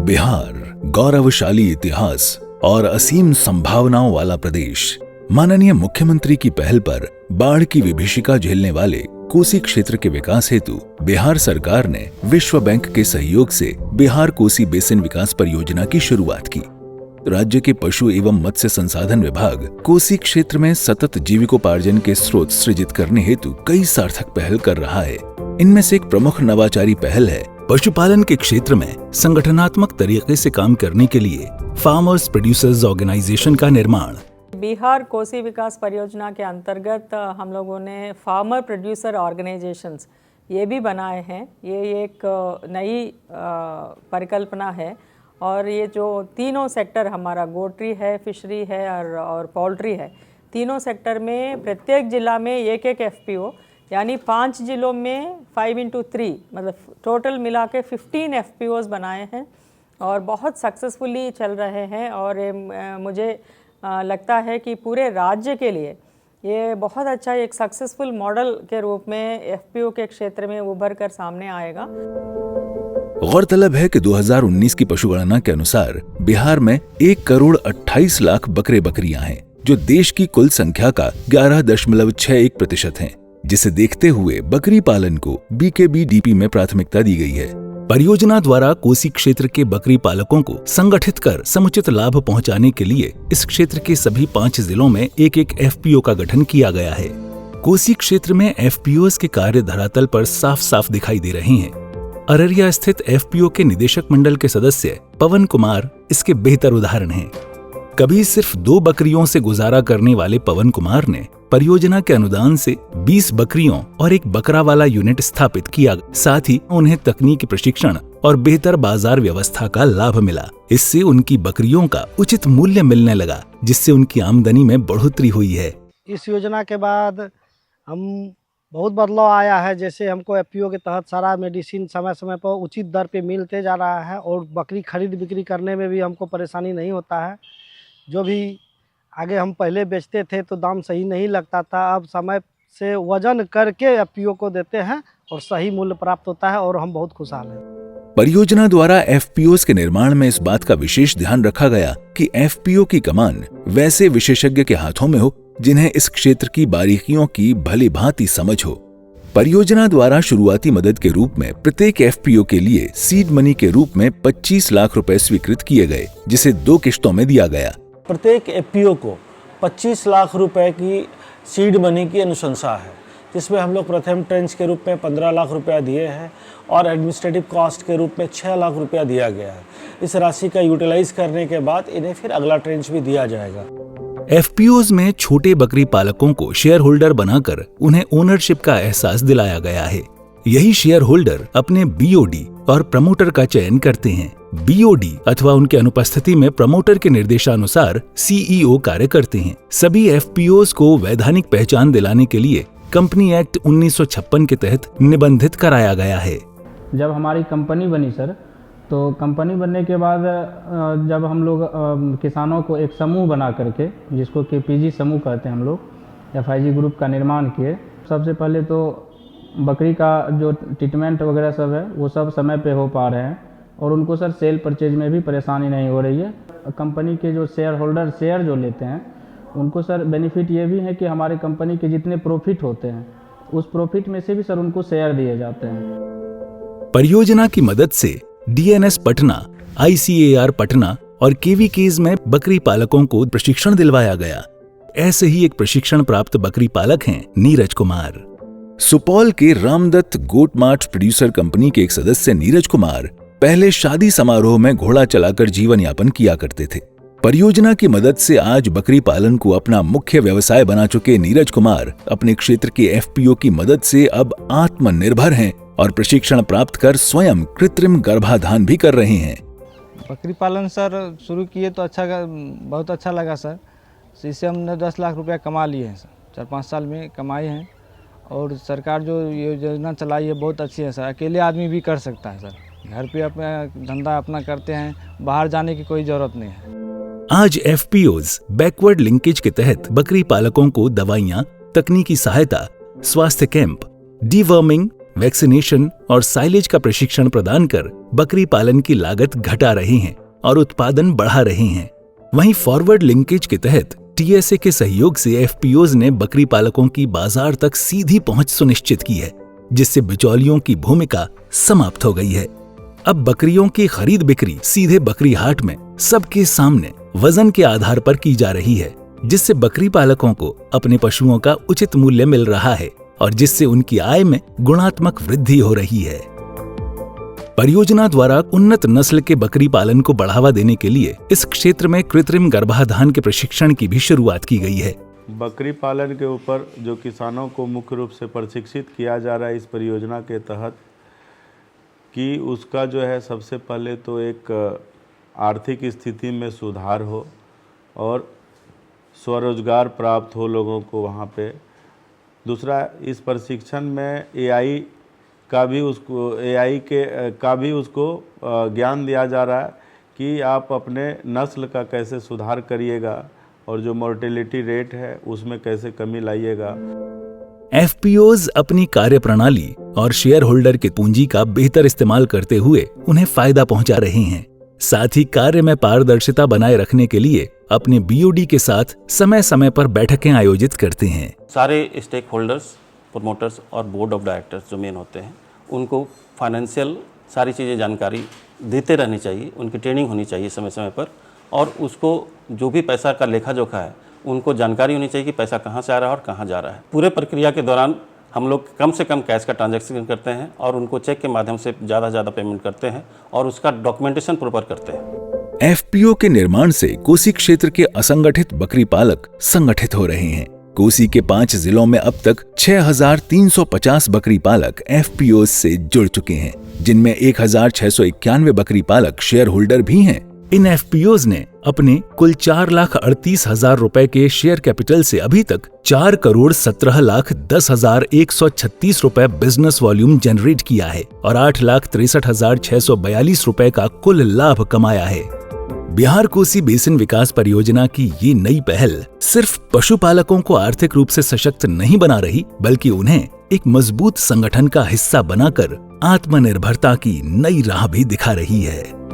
बिहार गौरवशाली इतिहास और असीम संभावनाओं वाला प्रदेश। माननीय मुख्यमंत्री की पहल पर बाढ़ की विभीषिका झेलने वाले कोसी क्षेत्र के विकास हेतु बिहार सरकार ने विश्व बैंक के सहयोग से बिहार कोसी बेसिन विकास परियोजना की शुरुआत की। राज्य के पशु एवं मत्स्य संसाधन विभाग कोसी क्षेत्र में सतत जीविकोपार्जन के स्रोत सृजित करने हेतु कई सार्थक पहल कर रहा है। इनमें से एक प्रमुख नवाचारी पहल है पशुपालन के क्षेत्र में संगठनात्मक तरीके से काम करने के लिए फार्मर्स प्रोड्यूसर्स ऑर्गेनाइजेशन का निर्माण। बिहार कोसी विकास परियोजना के अंतर्गत हम लोगों ने फार्मर प्रोड्यूसर ऑर्गेनाइजेशंस ये भी बनाए हैं। ये एक नई परिकल्पना है और ये जो तीनों सेक्टर हमारा गोट्री है, फिशरी है और पोल्ट्री है, तीनों सेक्टर में प्रत्येक जिला में एक एक FPO यानी 5 जिलों में 5x3 मतलब टोटल मिला के 15 FPOs बनाए हैं और बहुत सक्सेसफुली चल रहे हैं। और मुझे लगता है कि पूरे राज्य के लिए ये बहुत अच्छा एक सक्सेसफुल मॉडल के रूप में FPO के क्षेत्र में उभर कर सामने आएगा। गौरतलब है कि 2019 की पशुगणना के अनुसार बिहार में 1,28,00,000 बकरे बकरियां हैं, जो देश की कुल संख्या का 11.61% है, जिसे देखते हुए बकरी पालन को BKBDP में प्राथमिकता दी गई है। परियोजना द्वारा कोसी क्षेत्र के बकरी पालकों को संगठित कर समुचित लाभ पहुंचाने के लिए इस क्षेत्र के सभी 5 जिलों में एक एक FPO का गठन किया गया है। कोसी क्षेत्र में FPOs के कार्य धरातल पर साफ साफ दिखाई दे रहे हैं। अररिया स्थित FPO के निदेशक मंडल के सदस्य पवन कुमार इसके बेहतर उदाहरण हैं। कभी सिर्फ 2 बकरियों से गुजारा करने वाले पवन कुमार ने परियोजना के अनुदान से 20 बकरियों और एक बकरा वाला यूनिट स्थापित किया। साथ ही उन्हें तकनीकी प्रशिक्षण और बेहतर बाजार व्यवस्था का लाभ मिला। इससे उनकी बकरियों का उचित मूल्य मिलने लगा, जिससे उनकी आमदनी में बढ़ोतरी हुई है। इस योजना के बाद हम बहुत बदलाव आया है। जैसे हमको FPO के तहत सारा मेडिसिन समय समय पर उचित दर पे मिलते जा रहा है और बकरी खरीद बिक्री करने में भी हमको परेशानी नहीं होता है। जो भी आगे हम पहले बेचते थे तो दाम सही नहीं लगता था, अब समय से वजन करके FPO को देते हैं और सही मूल्य प्राप्त होता है और हम बहुत खुशहाल हैं। परियोजना द्वारा FPOs के निर्माण में इस बात का विशेष ध्यान रखा गया कि FPO की कमान वैसे विशेषज्ञ के हाथों में हो जिन्हें इस क्षेत्र की बारीकियों की भली भांति समझ हो। परियोजना द्वारा शुरुआती मदद के रूप में प्रत्येक FPO के लिए सीड मनी के रूप में 25 लाख रुपए स्वीकृत किए गए, जिसे 2 किश्तों में दिया गया। प्रत्येक FPO को 25 लाख रुपए की सीड मनी की अनुशंसा है, जिसमें हम लोग प्रथम ट्रेंच के रूप में 15 लाख रुपया दिए हैं और एडमिनिस्ट्रेटिव कॉस्ट के रूप में 6 लाख रुपया दिया गया है। इस राशि का यूटिलाइज करने के बाद इन्हें फिर अगला ट्रेंच भी दिया जाएगा। FPOs में छोटे बकरी पालकों को शेयर होल्डर बनाकर उन्हें ओनरशिप का एहसास दिलाया गया है। यही शेयर होल्डर अपने BOD और प्रमोटर का चयन करते हैं। BOD अथवा उनके अनुपस्थिति में प्रमोटर के निर्देशानुसार CEO कार्य करते हैं। सभी FPOs को वैधानिक पहचान दिलाने के लिए कंपनी एक्ट 1956 के तहत निबंधित कराया गया है। जब हमारी कंपनी बनी सर, तो कंपनी बनने के बाद जब हम लोग किसानों को एक समूह बना करके, जिसको कि PG समूह कहते हैं, हम लोग FIG ग्रुप का निर्माण किए। सबसे पहले तो बकरी का जो ट्रीटमेंट वगैरह सब है वो सब समय पे हो पा रहे हैं और उनको सर सेल परचेज में भी परेशानी नहीं हो रही है। कंपनी के जो शेयर होल्डर शेयर जो लेते हैं उनको सर बेनिफिट ये भी है कि हमारे कंपनी के जितने प्रॉफिट होते हैं उस प्रॉफिट में से भी सर उनको शेयर दिए जाते हैं। परियोजना की मदद से DNS पटना, ICAR पटना और KVKs में बकरी पालकों को प्रशिक्षण दिलवाया गया। ऐसे ही एक प्रशिक्षण प्राप्त बकरी पालक हैं नीरज कुमार। सुपौल के रामदत्त गोट मार्ट प्रोड्यूसर कंपनी के एक सदस्य नीरज कुमार पहले शादी समारोह में घोड़ा चलाकर जीवन यापन किया करते थे। परियोजना की मदद से आज बकरी पालन को अपना मुख्य व्यवसाय बना चुके नीरज कुमार अपने क्षेत्र के FPO की मदद से अब आत्मनिर्भर हैं और प्रशिक्षण प्राप्त कर स्वयं कृत्रिम गर्भाधान भी कर रहे हैं। बकरी पालन सर शुरू किए तो बहुत अच्छा लगा सर। इससे हमने 10 लाख रुपया कमा लिए हैं सर, 4-5 साल में कमाए हैं। और सरकार जो योजना चलाई है बहुत अच्छी है सर। अकेले आदमी भी कर सकता है सर, घर पे अपना धंधा अपना करते हैं, बाहर जाने की कोई जरूरत नहीं है। आज FPOs बैकवर्ड लिंकेज के तहत बकरी पालकों को दवाइयाँ, तकनीकी सहायता, स्वास्थ्य कैंप, डीवर्मिंग, वैक्सीनेशन और साइलेज का प्रशिक्षण प्रदान कर बकरी पालन की लागत घटा रहे हैं और उत्पादन बढ़ा रहे हैं। वहीं फॉरवर्ड लिंकेज के तहत टीएसए के सहयोग से एफपीओज ने बकरी पालकों की बाजार तक सीधी पहुंच सुनिश्चित की है, जिससे बिचौलियों की भूमिका समाप्त हो गई है। अब बकरियों की खरीद बिक्री सीधे बकरी हाट में सबके सामने वजन के आधार पर की जा रही है, जिससे बकरी पालकों को अपने पशुओं का उचित मूल्य मिल रहा है और जिससे उनकी आय में गुणात्मक वृद्धि हो रही है। परियोजना द्वारा उन्नत नस्ल के बकरी पालन को बढ़ावा देने के लिए इस क्षेत्र में कृत्रिम गर्भाधान के प्रशिक्षण की भी शुरुआत की गई है। बकरी पालन के ऊपर जो किसानों को मुख्य रूप से प्रशिक्षित किया जा रहा है इस परियोजना के तहत, कि उसका जो है सबसे पहले तो एक आर्थिक स्थिति में सुधार हो और स्वरोजगार प्राप्त हो लोगों को वहाँ पे। दूसरा, इस प्रशिक्षण में एआई का भी उसको ज्ञान दिया जा रहा है कि आप अपने नस्ल का कैसे सुधार करिएगा और जो मोर्टेलिटी रेट है उसमें कैसे कमी लाइएगा। एफपीओज अपनी कार्यप्रणाली और शेयर होल्डर के पूंजी का बेहतर इस्तेमाल करते हुए उन्हें फायदा पहुंचा रहे हैं। साथ ही कार्य में पारदर्शिता बनाए रखने के लिए अपने बीओडी के साथ समय समय पर बैठकें आयोजित करते हैं। सारे स्टेक होल्डर्स, प्रमोटर्स और बोर्ड ऑफ डायरेक्टर्स जो मेन होते हैं, उनको फाइनेंशियल सारी चीज़ें जानकारी देते रहनी चाहिए, उनकी ट्रेनिंग होनी चाहिए समय समय पर, और उसको जो भी पैसा का लेखा जोखा है उनको जानकारी होनी चाहिए कि पैसा कहाँ से आ रहा है और कहाँ जा रहा है। पूरे प्रक्रिया के दौरान हम लोग कम से कम कैश का ट्रांजैक्शन करते हैं और उनको चेक के माध्यम से ज़्यादा पेमेंट करते हैं और उसका डॉक्यूमेंटेशन प्रॉपर करते हैं। एफपीओ के निर्माण से कोसी क्षेत्र के असंगठित बकरी पालक संगठित हो रहे हैं। कोसी के 5 जिलों में अब तक 6,350 बकरी पालक एफपीओ से जुड़ चुके हैं, जिनमें 1,691 बकरी पालक शेयर होल्डर भी हैं। इन एफपीओज ने अपने कुल 4,38,000 रुपए के शेयर कैपिटल से अभी तक 4,17,10,136 रुपए बिजनेस वॉल्यूम जनरेट किया है और 8,63,642 रुपए का कुल लाभ कमाया है। बिहार कोसी बेसिन विकास परियोजना की ये नई पहल सिर्फ पशुपालकों को आर्थिक रूप से सशक्त नहीं बना रही, बल्कि उन्हें एक मजबूत संगठन का हिस्सा बनाकर आत्मनिर्भरता की नई राह भी दिखा रही है।